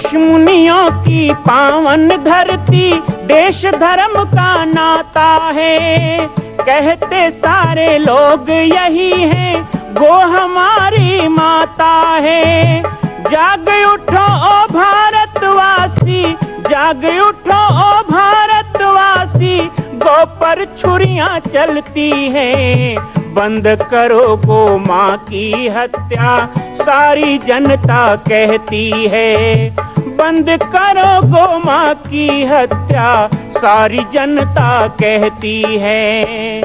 ऋषि मुनियों की पावन धरती, देश धर्म का नाता है। कहते सारे लोग यही हैं, गो हमारी माता है। जाग उठो ओ भारतवासी, जाग उठो ओ भारतवासी, गो पर छुरियां चलती हैं। बंद करो गो माँ की हत्या, सारी जनता कहती है। बंद करो गो माँ की हत्या, सारी जनता कहती है।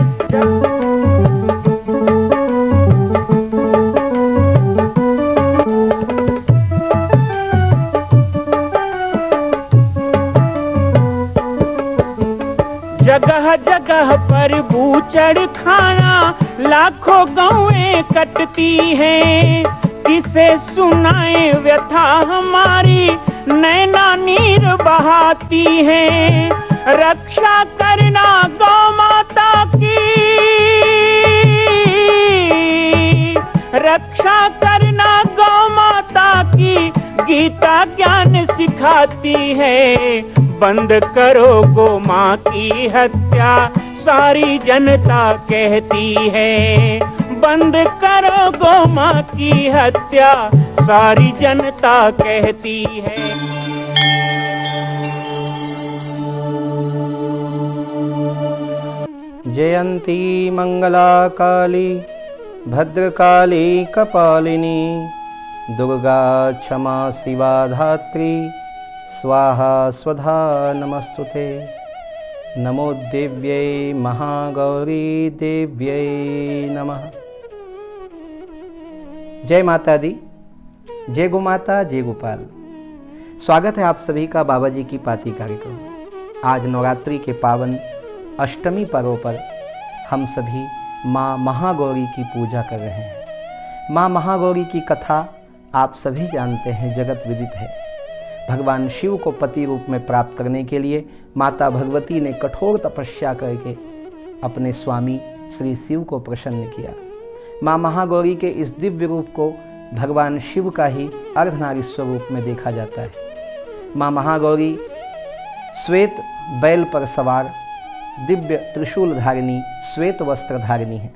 जगह जगह पर बूचड़ खाना, लाखों गौएं कटती हैं। किसे सुनाए व्यथा हमारी, नैना नीर बहाती हैं। रक्षा करना गौ माता की, रक्षा करना गौ माता की, गीता ज्ञान सिखाती है। बंद करो गो माँ की हत्या, सारी जनता कहती है। बंद करो गो माँ की हत्या, सारी जनता कहती है। जयंती मंगला काली भद्रकाली कपालिनी, दुर्गा क्षमा शिवा धात्री, स्वाहा स्वधा नमस्तुते। नमो देव्यै महागौरी देव्यै नमः। जय माता दी, जय गो माता, जय गोपाल। स्वागत है आप सभी का बाबा जी की पाती कार्यक्रम। आज नवरात्रि के पावन अष्टमी पर्व पर हम सभी माँ महागौरी की पूजा कर रहे हैं। माँ महागौरी की कथा आप सभी जानते हैं, जगत विदित है। भगवान शिव को पति रूप में प्राप्त करने के लिए माता भगवती ने कठोर तपस्या करके अपने स्वामी श्री शिव को प्रसन्न किया। माँ महागौरी के इस दिव्य रूप को भगवान शिव का ही अर्धनारीश्वर रूप में देखा जाता है। माँ महागौरी श्वेत बैल पर सवार, दिव्य त्रिशूल धारिणी, श्वेत वस्त्र धारिणी है।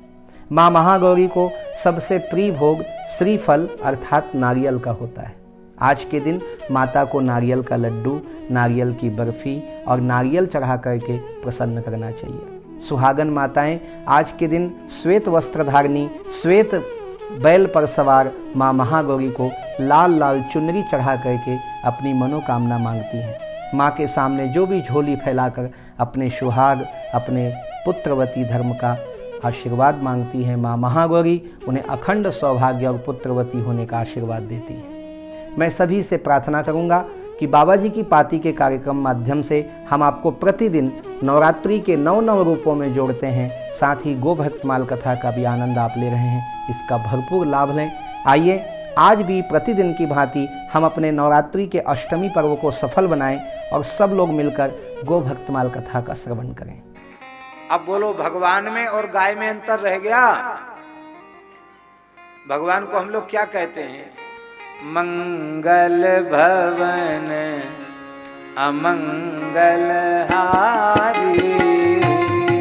माँ महागौरी को सबसे प्रिय भोग श्रीफल अर्थात नारियल का होता है। आज के दिन माता को नारियल का लड्डू, नारियल की बर्फी और नारियल चढ़ा करके प्रसन्न करना चाहिए। सुहागन माताएं आज के दिन श्वेत वस्त्र धारिणी, श्वेत बैल पर सवार माँ महागौरी को लाल लाल चुनरी चढ़ा करके अपनी मनोकामना मांगती हैं। माँ के सामने जो भी झोली फैलाकर अपने सुहाग, अपने पुत्रवती धर्म का आशीर्वाद मांगती हैं, माँ महागौरी उन्हें अखंड सौभाग्य और पुत्रवती होने का आशीर्वाद देती है। मैं सभी से प्रार्थना करूंगा कि बाबा जी की पाती के कार्यक्रम माध्यम से हम आपको प्रतिदिन नवरात्रि के 9 रूपों में जोड़ते हैं। साथ ही गो भक्तमाल कथा का भी आनंद आप ले रहे हैं, इसका भरपूर लाभ लें। आइए आज भी प्रतिदिन की भांति हम अपने नवरात्रि के अष्टमी पर्व को सफल बनाएं और सब लोग मिलकर गो भक्तमाल कथा का श्रवण करें। अब बोलो, भगवान में और गाय में अंतर रह गया। भगवान को हम लोग क्या कहते हैं? मंगल भवन अमंगल हारी,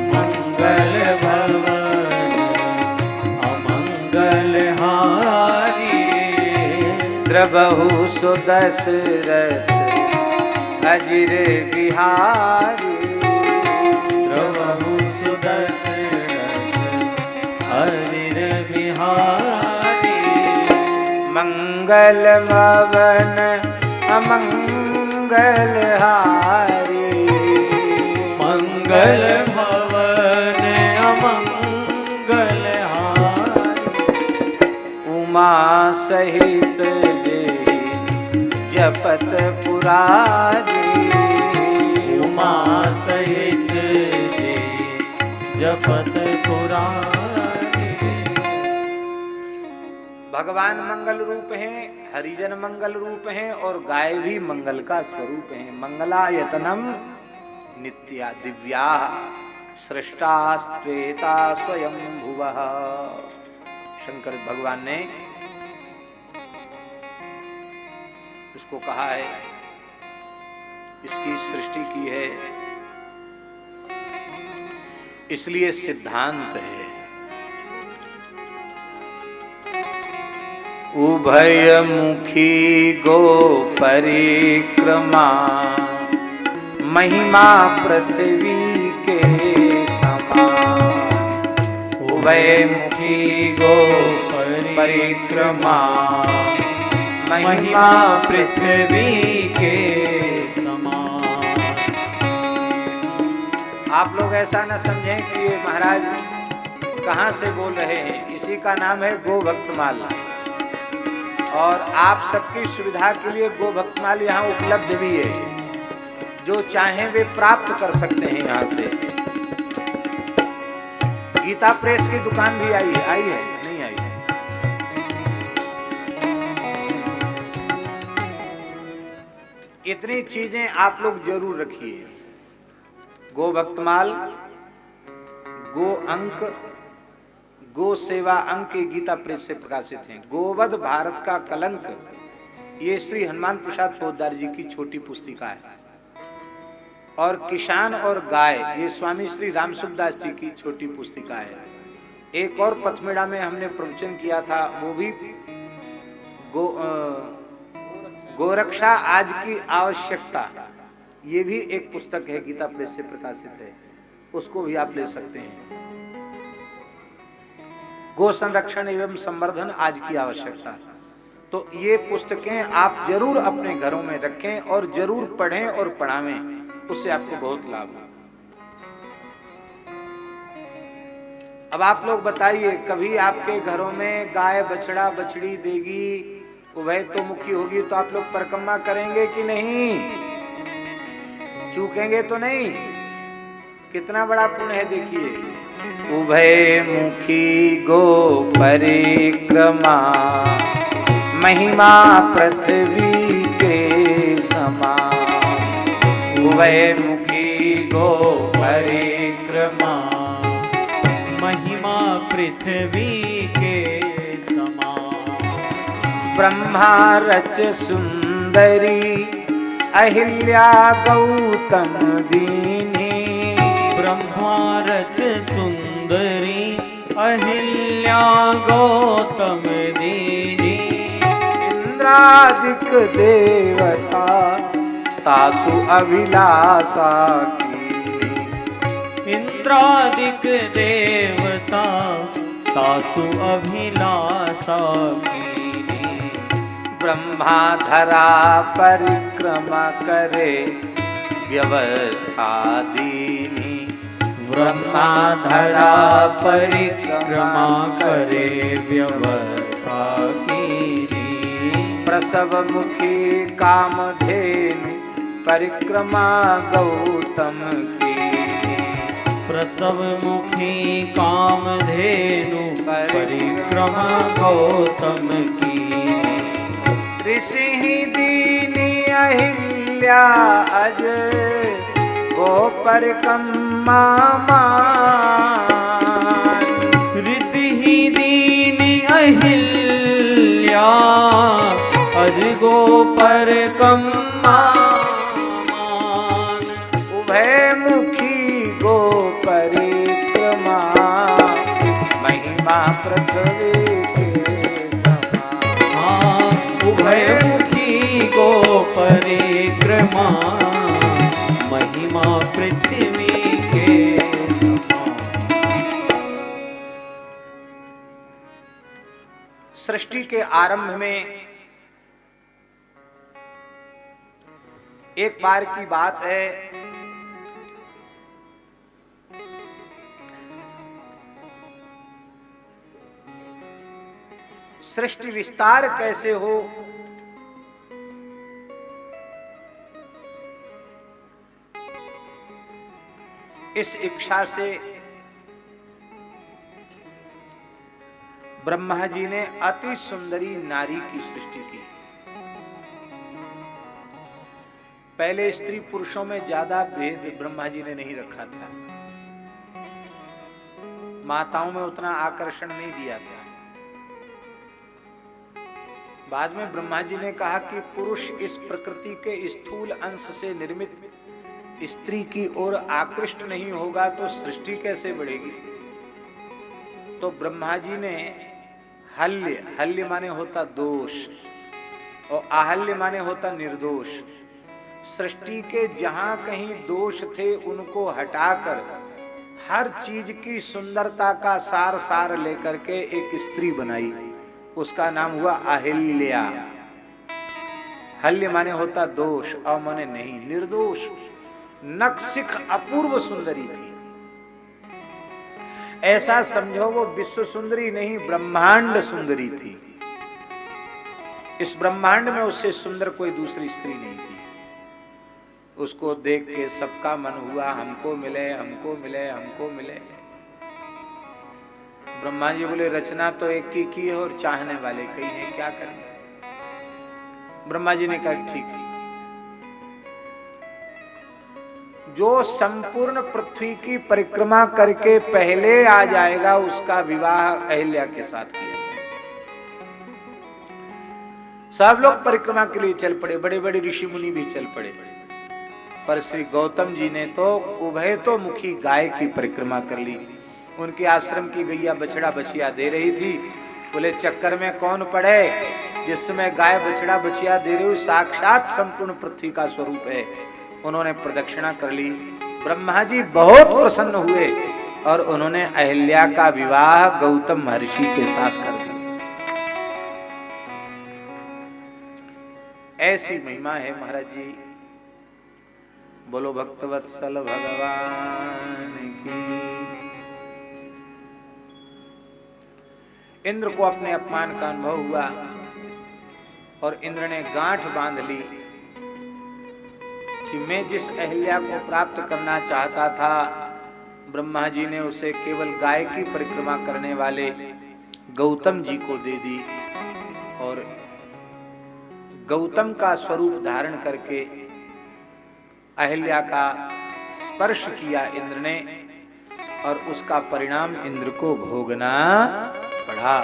मंगल भवन अमंगल हारी, द्रबहु सुदशरथ अजिर बिहारी, द्रबहु सुदशरथ अजिर बिहारी। मंगल भवन अमंगल हारी, मंगल भवन अमंगल हारी, उमा सहित जपत पुरारी, उमा सहित जपत पुरारी। भगवान मंगल रूप हैं, हरिजन मंगल रूप हैं और गाय भी मंगल का स्वरूप है। मंगलायतनम नित्या दिव्या सृष्टास्त्वेता स्वयं भुवः। शंकर भगवान ने उसको कहा है इसकी सृष्टि की है, इसलिए सिद्धांत है। उभयमुखी गो परिक्रमा, महिमा पृथ्वी के समान। उभयमुखी गो परिक्रमा, महिमा पृथ्वी के समान। आप लोग ऐसा न समझें कि ये महाराज कहाँ से बोल रहे हैं। इसी का नाम है गो भक्तमाल। और आप सबकी सुविधा के लिए गो भक्तमाल यहाँ उपलब्ध भी है। जो चाहें वे प्राप्त कर सकते हैं यहाँ से। गीता प्रेस की दुकान भी आई है नहीं आई है? इतनी चीजें आप लोग जरूर रखिए। गो भक्तमाल, गो अंक, गो सेवा अंक के गीता प्रेस से प्रकाशित हैं। गोवध भारत का कलंक, ये श्री हनुमान प्रसाद पोद्दार जी की छोटी पुस्तिका है। और किसान और गाय, ये स्वामी श्री रामसुखदास जी की छोटी पुस्तिका है। एक और पथमेड़ा में हमने प्रवचन किया था, वो भी गोरक्षा आज की आवश्यकता, ये भी एक पुस्तक है, गीता प्रेस से प्रकाशित है। उसको भी आप ले सकते हैं। गो संरक्षण एवं संवर्धन आज की आवश्यकता। तो ये पुस्तकें आप जरूर अपने घरों में रखें और जरूर पढ़ें और पढ़ावें, उससे आपको बहुत लाभ हो। अब आप लोग बताइए, कभी आपके घरों में गाय बछड़ा बछड़ी देगी, उभय तो मुखी होगी, तो आप लोग परिक्रमा करेंगे कि नहीं? चूकेंगे तो नहीं? कितना बड़ा पुण्य है देखिए। उभय मुखी गो परिक्रमा, महिमा पृथ्वी के समान। उभय मुखी गो परिक्रमा, महिमा पृथ्वी के समान। ब्रह्मा रच सुंदरी, अहिल्या गौतम दीनी। ब्रह्मा रच सुंदरी, अहिल्या गौतम दीनी। इंद्रादिक देवता, तासु अभिलाषा कीनी। इंद्रादिक देवता, तासु अभिलाषा कीनी। ब्रह्मा धरा परिक्रमा करे, व्यवस्था दीनी। ब्रह्मा धरा परिक्रमा करे, व्यवस्था कीनी। प्रसव मुखी कामधेनु, परिक्रमा गौतम कीनी। प्रसव मुखी कामधेनु, परिक्रमा गौतम कीनी। ऋषि दीनी अहिल्या अज, गो परिक्रमा मान। ऋषि दीनी अहिल्या, अज गो परिक्रमा मान। उभय मुखी गो परिक्रमा, महिमा पृथ्वी के समान। उभय मुखी गो परिक्रमा, महिमा पृथ्वी के समान। सृष्टि के आरंभ में एक बार की बात है, सृष्टि विस्तार कैसे हो, इस इच्छा से ब्रह्मा जी ने अति सुंदरी नारी की सृष्टि की। पहले स्त्री पुरुषों में ज्यादा भेद ब्रह्मा जी ने नहीं रखा था, माताओं में उतना आकर्षण नहीं दिया था। बाद में ब्रह्मा जी ने कहा कि पुरुष इस प्रकृति के स्थूल अंश से निर्मित स्त्री की ओर आकृष्ट नहीं होगा तो सृष्टि कैसे बढ़ेगी। तो ब्रह्मा जी ने हल्य, हल्य माने होता दोष और आहल्य माने होता निर्दोष, सृष्टि के जहां कहीं दोष थे उनको हटाकर हर चीज की सुंदरता का सार सार लेकर के एक स्त्री बनाई, उसका नाम हुआ अहिल्या। हल्य माने होता दोष और माने नहीं, निर्दोष, नखशिख अपूर्व सुंदरी थी। ऐसा समझो वो विश्व सुंदरी नहीं, ब्रह्मांड सुंदरी थी। इस ब्रह्मांड में उससे सुंदर कोई दूसरी स्त्री नहीं थी। उसको देख के सबका मन हुआ हमको मिले, हमको मिले, हमको मिले। ब्रह्मा जी बोले रचना तो एक की है और चाहने वाले कई हैं, क्या करें। ब्रह्मा जी ने कहा ठीक है, जो संपूर्ण पृथ्वी की परिक्रमा करके पहले आ जाएगा उसका विवाह अहिल्या के साथ किया। सब लोग परिक्रमा के लिए चल पड़े, बड़े बड़े ऋषि मुनि भी चल पड़े, पर श्री गौतम जी ने तो उभय तो मुखी गाय की परिक्रमा कर ली। उनके आश्रम की गैया बछड़ा बछिया दे रही थी, बोले चक्कर में कौन पड़े, जिस समय गाय बछड़ा बछिया दे रही हुई साक्षात संपूर्ण पृथ्वी का स्वरूप है। उन्होंने प्रदक्षिणा कर ली। ब्रह्मा जी बहुत प्रसन्न हुए और उन्होंने अहिल्या का विवाह गौतम महर्षि के साथ कर दिया। ऐसी महिमा है महाराज जी। बोलो भक्तवत्सल भगवान की। इंद्र को अपने अपमान का अनुभव हुआ और इंद्र ने गांठ बांध ली कि मैं जिस अहिल्या को प्राप्त करना चाहता था, ब्रह्मा जी ने उसे केवल गाय की परिक्रमा करने वाले गौतम जी को दे दी। और गौतम का स्वरूप धारण करके अहिल्या का स्पर्श किया इंद्र ने, और उसका परिणाम इंद्र को भोगना पड़ा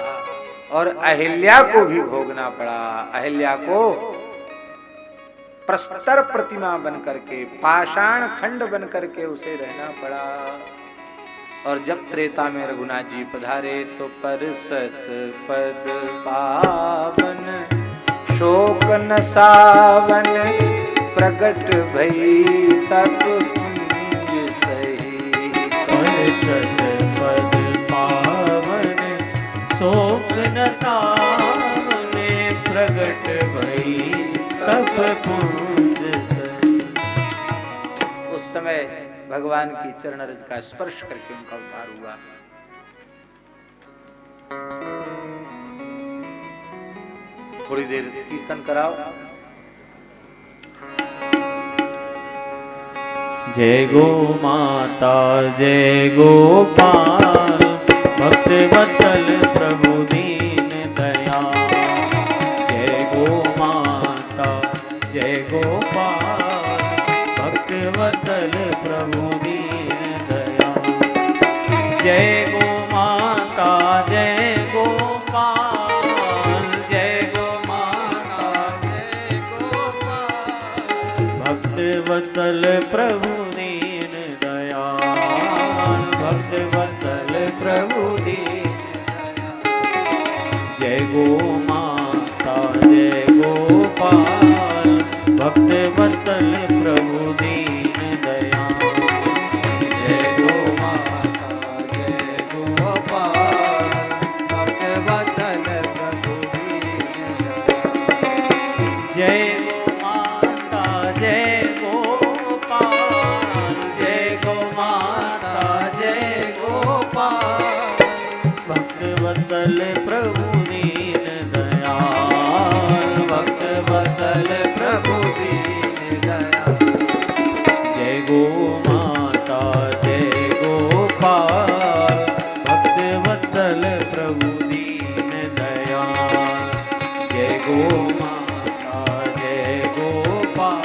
और अहिल्या को भी भोगना पड़ा। अहिल्या को प्रस्तर प्रतिमा बन करके, पाषाण खंड बन करके उसे रहना पड़ा। और जब त्रेता में रघुनाथ जी पधारे तो परसत पद पावन शोक न सावन प्रगट भई तप कुंज सही। परसत पद पावन शोक न सावन प्रगट भई तप कुंज सही। उस समय भगवान की चरण रज का स्पर्श करके उनका उद्धार हुआ। थोड़ी देर कीर्तन कराओ। जय गो माता जय गोपाल, भक्त वत्सल प्रभु दीन दयाल। जय गो माता जय गोपाल, भक्त वत्सल प्रभु दीन दयाल। जय गो माता जय गोपाल, जय गो माता जय गोपाल, भक्त वत्सल प्रभु दीन दयाल। भक्त वत्सल प्रभु दीन। जय गो माता जय गोपाल, भक्त वत्सल प्रभु दीन दयाल। जय गो माता जय गोपाल, भक्त वत्सल प्रभु दीन दयाल। जय गो माता जय गोपाल, जय गो माता जय गोपाल, भक्त वत्सल प्रभु दीन दयाल। भक्त वत्सल प्रभु दीन दयाल। जय गो माता जय गोपाल, भक्त वत्सल प्रभु दीन दयाल। जय गो माता जय गोपाल।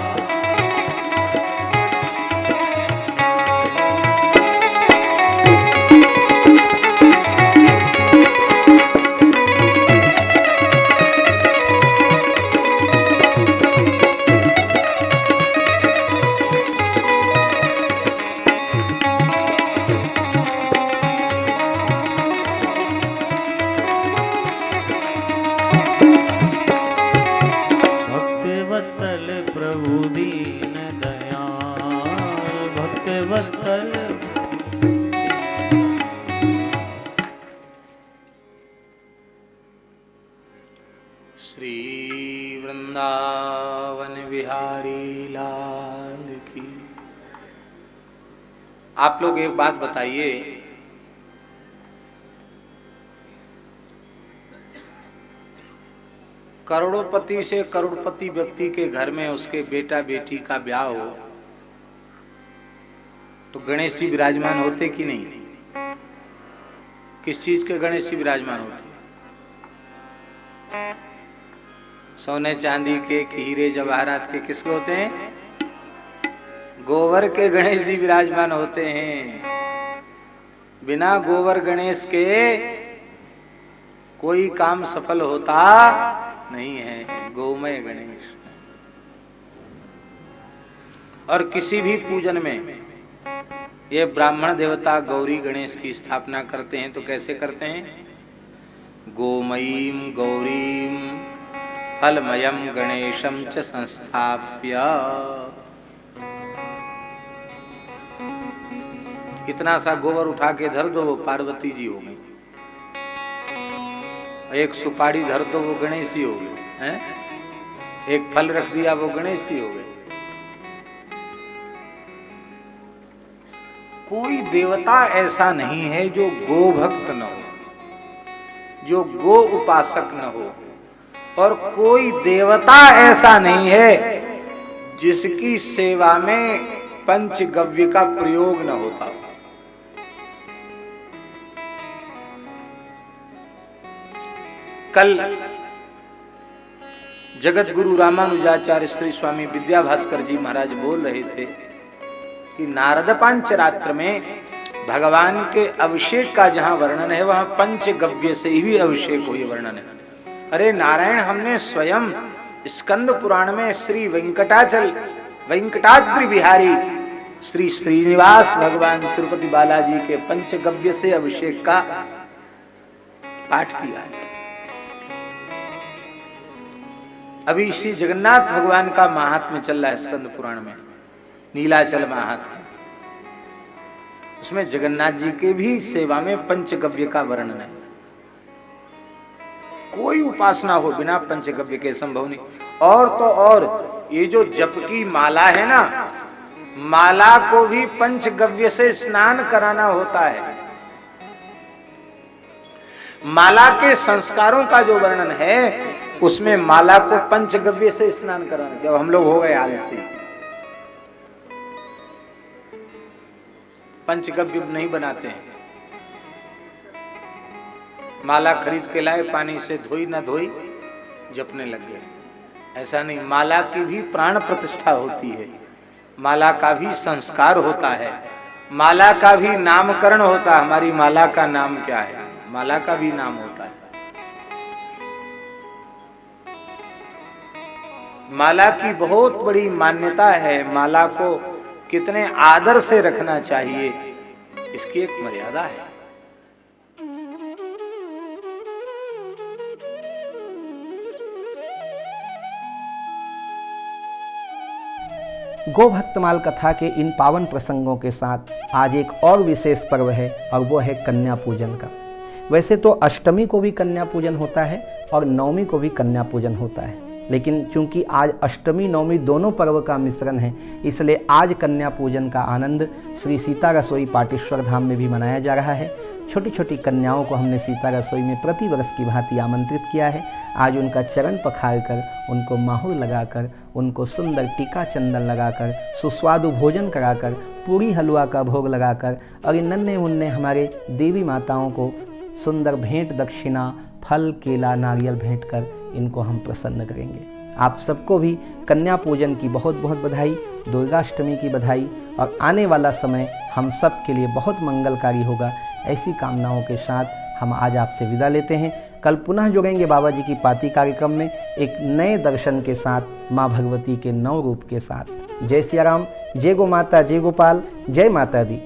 श्री वृंदावन बिहारी लाल की। आप लोग एक बात बताइए, करोड़पति से करोड़पति व्यक्ति के घर में उसके बेटा बेटी का ब्याह हो तो गणेश जी विराजमान होते कि नहीं? किस चीज के गणेश जी विराजमान होते? सोने चांदी के, हीरे जवाहरात के, किसके होते हैं? गोबर के गणेश जी विराजमान होते हैं। बिना गोबर गणेश के कोई काम सफल होता नहीं है। गोमय गणेश। और किसी भी पूजन में ये ब्राह्मण देवता गौरी गणेश की स्थापना करते हैं तो कैसे करते हैं? गोमयीम गौरीम फलमयम गणेशम च संस्थाप्य। इतना सा गोबर उठा के धर दो, वो पार्वती जी हो गई। एक सुपारी धर दो, वो गणेश जी हो गए हैं। एक फल रख दिया, वो गणेश जी हो गए। कोई देवता ऐसा नहीं है जो गो भक्त न हो, जो गो उपासक न हो, और कोई देवता ऐसा नहीं है जिसकी सेवा में पंचगव्य का प्रयोग न होता हो। कल जगत गुरु रामानुजाचार्य श्री स्वामी विद्याभास्कर जी महाराज बोल रहे थे कि नारद पांचरात्र में भगवान के अभिषेक का जहां वर्णन है वहां पंचगव्य से ही अभिषेक हो, ये वर्णन है। अरे नारायण, हमने स्वयं स्कंद पुराण में श्री वेंकटाद्रि बिहारी श्री श्रीनिवास भगवान तिरुपति बालाजी के पंचगव्य से अभिषेक का पाठ किया है। अभी श्री जगन्नाथ भगवान का महात्म्य चल रहा है स्कंद पुराण में, नीलाचल महात्म्य। उसमें जगन्नाथ जी के भी सेवा में पंचगव्य का वर्णन है। कोई उपासना हो बिना पंचगव्य के संभव नहीं। और तो और ये जो जप की माला है ना, माला को भी पंचगव्य से स्नान कराना होता है। माला के संस्कारों का जो वर्णन है उसमें माला को पंचगव्य से स्नान कराना। जब हम लोग हो गए आलसी, पंचगव्य नहीं बनाते हैं, माला खरीद के लाए, पानी से धोई ना धोई जपने लग गए। ऐसा नहीं, माला की भी प्राण प्रतिष्ठा होती है, माला का भी संस्कार होता है, माला का भी नामकरण होता है। हमारी माला का नाम क्या है? माला का भी नाम होता है। माला की बहुत बड़ी मान्यता है। माला को कितने आदर से रखना चाहिए, इसकी एक मर्यादा है। गोभक्तमाल कथा के इन पावन प्रसंगों के साथ आज एक और विशेष पर्व है और वो है कन्या पूजन का। वैसे तो अष्टमी को भी कन्या पूजन होता है और नवमी को भी कन्या पूजन होता है, लेकिन चूंकि आज अष्टमी नवमी दोनों पर्व का मिश्रण है, इसलिए आज कन्या पूजन का आनंद श्री सीता रसोई पाटेश्वर धाम में भी मनाया जा रहा है। छोटी छोटी कन्याओं को हमने सीता रसोई में प्रतिवर्ष की भांति आमंत्रित किया है। आज उनका चरण पखार कर, उनको माहौर लगाकर, उनको सुंदर टीका चंदन लगाकर, सुस्वादु भोजन कराकर, पूरी हलवा का भोग लगाकर और इन नन्हे मुन्ने हमारे देवी माताओं को सुंदर भेंट दक्षिणा, फल, केला, नारियल भेंट कर इनको हम प्रसन्न करेंगे। आप सबको भी कन्या पूजन की बहुत बहुत बधाई, दुर्गाष्टमी की बधाई, और आने वाला समय हम सब के लिए बहुत मंगलकारी होगा, ऐसी कामनाओं के साथ हम आज आपसे विदा लेते हैं। कल पुनः जुड़ेंगे बाबा जी की पाती कार्यक्रम में एक नए दर्शन के साथ, माँ भगवती के 9 रूप के साथ। जय सिया राम, जय गो माता, जय गोपाल, जय माता दी।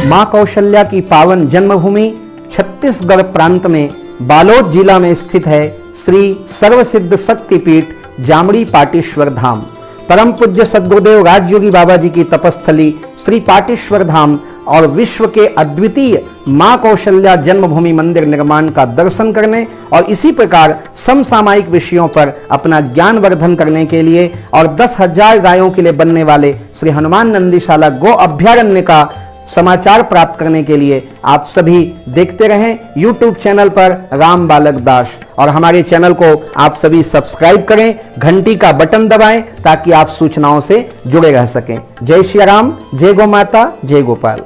मां कौशल्या की पावन जन्मभूमि छत्तीसगढ़ प्रांत में बालोद जिला में स्थित है श्री सर्वसिद्ध शक्तिपीठ जामड़ी पाटेश्वर धाम। परम पूज्य सद्गुरुदेव राजयोगी बाबा जी की तपस्थली श्री पाटेश्वर धाम और विश्व के अद्वितीय मां कौशल्या जन्मभूमि मंदिर निर्माण का दर्शन करने और इसी प्रकार समसामयिक विषयों पर अपना ज्ञान वर्धन करने के लिए और 10,000 गायों के लिए बनने वाले श्री हनुमान नंदीशाला गो अभ्यारण्य का समाचार प्राप्त करने के लिए आप सभी देखते रहें YouTube चैनल पर राम बालक दास, और हमारे चैनल को आप सभी सब्सक्राइब करें, घंटी का बटन दबाएं ताकि आप सूचनाओं से जुड़े रह सकें। जय श्री राम, जय गौ माता, जय गोपाल।